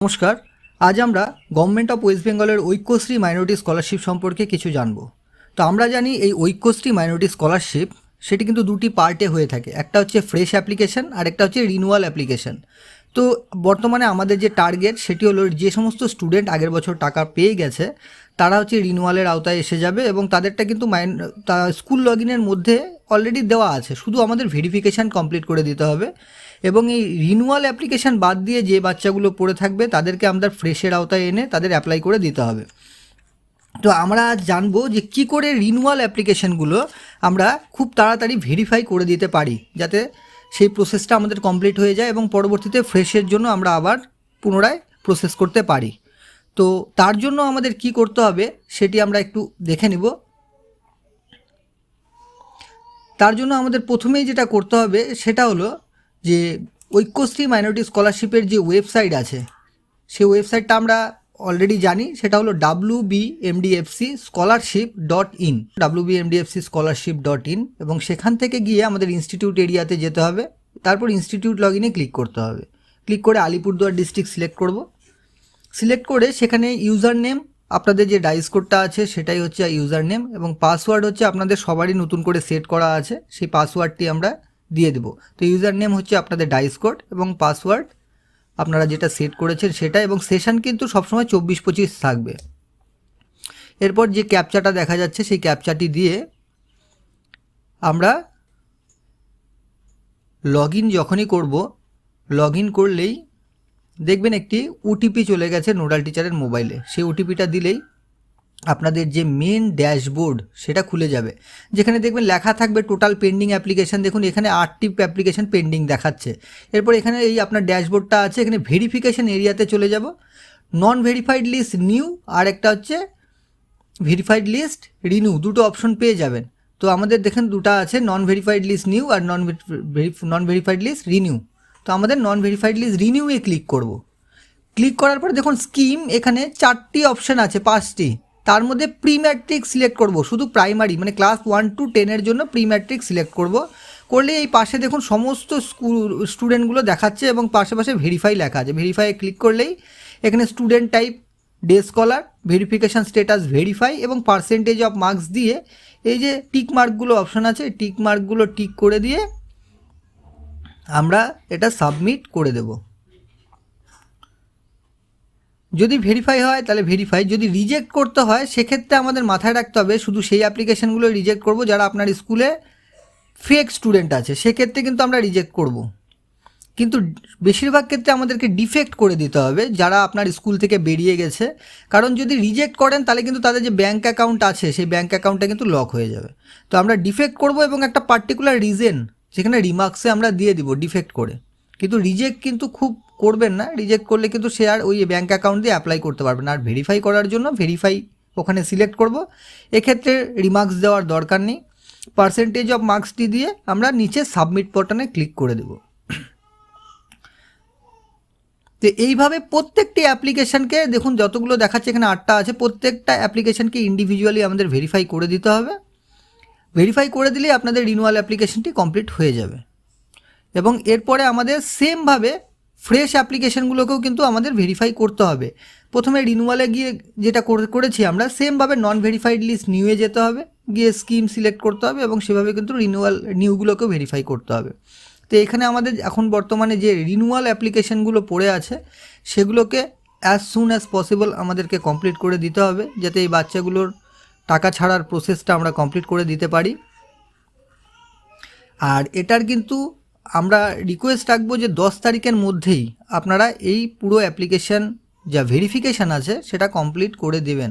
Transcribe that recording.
নমস্কার। আজ আমরা গভর্নমেন্ট অফ ওয়েস্ট বেঙ্গলের ঐক্যশ্রী মাইনরিটি স্কলারশিপ সম্পর্কে কিছু জানব। তো আমরা জানি এই ঐক্যশ্রী মাইনরিটি স্কলারশিপ সেটি কিন্তু দুটি পার্টে হয়ে থাকে, একটা হচ্ছে ফ্রেশ অ্যাপ্লিকেশন আর একটা হচ্ছে রিনিউয়াল অ্যাপ্লিকেশন। তো বর্তমানে আমাদের যে টার্গেট সেটি হলো যে সমস্ত স্টুডেন্ট আগের বছর টাকা পেয়ে গেছে তারা হচ্ছে রিনিউয়ালের আওতায় এসে যাবে এবং তাদেরটা কিন্তু স্কুল লগ ইনের মধ্যে অলরেডি দেওয়া আছে, শুধু আমাদের ভেরিফিকেশান কমপ্লিট করে দিতে হবে। এবং এই রিনিউয়াল অ্যাপ্লিকেশান বাদ দিয়ে যে বাচ্চাগুলো পড়ে থাকবে তাদেরকে আমরা ফ্রেশের আওতায় এনে তাদের অ্যাপ্লাই করে দিতে হবে। তো আমরা আজ জানবো যে কী করে রিনিউয়াল অ্যাপ্লিকেশানগুলো আমরা খুব তাড়াতাড়ি ভেরিফাই করে দিতে পারি, যাতে সেই প্রসেসটা আমাদের কমপ্লিট হয়ে যায় এবং পরবর্তীতে ফ্রেশের জন্য আমরা আবার পুনরায় প্রসেস করতে পারি। তো তার জন্য আমাদের কি করতে হবে সেটি আমরা একটু দেখে নিব। তার জন্য আমাদের প্রথমেই যেটা করতে হবে সেটা হলো যে ঐক্যশ্রী মাইনরিটি স্কলারশিপের যে ওয়েবসাইট আছে সেই ওয়েবসাইটটা আমরা অলরেডি জানি, সেটা হলো wbmdfcscholarship.in wbmdfcscholarship.in এবং সেখান থেকে গিয়ে আমাদের ইনস্টিটিউট এরিয়াতে যেতে হবে। তারপর ইনস্টিটিউট লগ ইনে ক্লিক করতে হবে। ক্লিক করে আলিপুরদুয়ার ডিস্ট্রিক্ট সিলেক্ট করব। সিলেক্ট করে সেখানে ইউজার নেম, আপনাদের যে ডাইস কোডটা আছে সেটাই হচ্ছে ইউজার নেম, এবং পাসওয়ার্ড হচ্ছে আপনাদের সবারই নতুন করে সেট করা আছে, সেই পাসওয়ার্ডটি আমরা দিয়ে দেব। তো ইউজার নেম হচ্ছে আপনাদের ডাইস কোড এবং পাসওয়ার্ড আপনারা যেটা সেট করেছেন সেটা, এবং সেশন কিন্তু সবসময় 24-25 থাকবে। এরপর যে ক্যাপচাটা দেখা যাচ্ছে সেই ক্যাপচাটি দিয়ে আমরা লগ ইন যখনই করব, লগ ইন করলেই দেখবেন একটি ওটিপি চলে গেছে নোডাল টিচারের মোবাইলে। সেই ওটিপিটা দিলেই আপনাদের যে মেন ড্যাশবোর্ড সেটা খুলে যাবে, যেখানে দেখবেন লেখা থাকবে টোটাল পেন্ডিং অ্যাপ্লিকেশান। দেখুন এখানে 8টি অ্যাপ্লিকেশান পেন্ডিং দেখাচ্ছে। এরপর এখানে এই আপনার ড্যাশবোর্ডটা আছে, এখানে ভেরিফিকেশান এরিয়াতে চলে যাব। নন ভেরিফাইড লিস্ট নিউ আর একটা হচ্ছে ভেরিফাইড লিস্ট রিনিউ, দুটো অপশন পেয়ে যাবেন। তো আমাদের দেখেন দুটো আছে, নন ভেরিফাইড লিস্ট নিউ আর নন ভেরিফাইড লিস্ট রিনিউ। তো আমাদের নন ভেরিফাইড লিস্ট রিনিউয়ে ক্লিক করব। ক্লিক করার পর দেখুন স্কিম এখানে 4টি অপশান আছে, 5টি, তার মধ্যে প্রি ম্যাট্রিক সিলেক্ট করব, শুধু প্রাইমারি মানে ক্লাস 1 to 10 জন্য প্রি ম্যাট্রিক সিলেক্ট করব। করলে এই পাশে দেখুন সমস্ত স্টুডেন্টগুলো দেখাচ্ছে এবং পাশে ভেরিফাই লেখা আছে। ভেরিফাইয়ে ক্লিক করলেই এখানে student type day scholar, verification status verify এবং পার্সেন্টেজ অফ মার্কস দিয়ে এই যে টিক মার্কগুলো অপশান আছে, টিক মার্কগুলো টিক করে দিয়ে আমরা এটা সাবমিট করে দেব। যদি ভেরিফাই হয় তাহলে ভেরিফাই, যদি রিজেক্ট করতে হয় সেক্ষেত্রে আমাদের মাথায় রাখতে হবে শুধু সেই অ্যাপ্লিকেশানগুলো রিজেক্ট করব যারা আপনার স্কুলে ফেক স্টুডেন্ট আছে, সেক্ষেত্রে কিন্তু আমরা রিজেক্ট করব। কিন্তু বেশিরভাগ ক্ষেত্রে আমাদেরকে ডিফেক্ট করে দিতে হবে যারা আপনার স্কুল থেকে বেরিয়ে গেছে, কারণ যদি রিজেক্ট করেন তাহলে কিন্তু তাদের যে ব্যাঙ্ক অ্যাকাউন্ট আছে সেই ব্যাঙ্ক অ্যাকাউন্টটা কিন্তু লক হয়ে যাবে। তো আমরা ডিফেক্ট করব এবং একটা পার্টিকুলার রিজন সেখানে রিমার্কসে আমরা দিয়ে দিব ডিফেক্ট করে। কিন্তু রিজেক্ট কিন্তু খুব করবেন না, রিজেক্ট করলে কিন্তু সে আর ওই ব্যাঙ্ক অ্যাকাউন্ট দিয়ে অ্যাপ্লাই করতে পারবে না। আর ভেরিফাই করার জন্য ভেরিফাই ওখানে সিলেক্ট করব, এক্ষেত্রে রিমার্কস দেওয়ার দরকার নেই। পার্সেন্টেজ অফ মার্কসটি দিয়ে আমরা নিচে সাবমিট বাটনে ক্লিক করে দেব। তো এইভাবে প্রত্যেকটি অ্যাপ্লিকেশানকে দেখুন যতগুলো দেখাচ্ছে এখানে 8টা আছে, প্রত্যেকটা অ্যাপ্লিকেশানকে ইন্ডিভিজুয়ালি আমাদের ভেরিফাই করে দিতে হবে। ভেরিফাই করে দিলেই আপনাদের রিনিউয়াল অ্যাপ্লিকেশানটি কমপ্লিট হয়ে যাবে। এবং এরপরে আমাদের সেমভাবে ফ্রেশ অ্যাপ্লিকেশানগুলোকেও কিন্তু আমাদের ভেরিফাই করতে হবে। প্রথমে রিনিউয়ালে গিয়ে যেটা করেছি আমরা, সেমভাবে নন ভেরিফাইড লিস্ট নিউয়ে যেতে হবে, গিয়ে স্কিম সিলেক্ট করতে হবে এবং সেভাবে কিন্তু নিউগুলোকেও ভেরিফাই করতে হবে। তো এখানে আমাদের এখন বর্তমানে যে রিনিউয়াল অ্যাপ্লিকেশানগুলো পড়ে আছে সেগুলোকে অ্যাজ সুন অ্যাজ পসিবল আমাদেরকে কমপ্লিট করে দিতে হবে, যাতে এই বাচ্চাগুলোর টাকা ছাড়ার প্রসেসটা আমরা কমপ্লিট করে দিতে পারি। আর এটার কিন্তু আমরা রিকোয়েস্ট রাখবো যে 10 তারিখের মধ্যেই আপনারা এই পুরো অ্যাপ্লিকেশান যা ভেরিফিকেশান আছে সেটা কমপ্লিট করে দেবেন।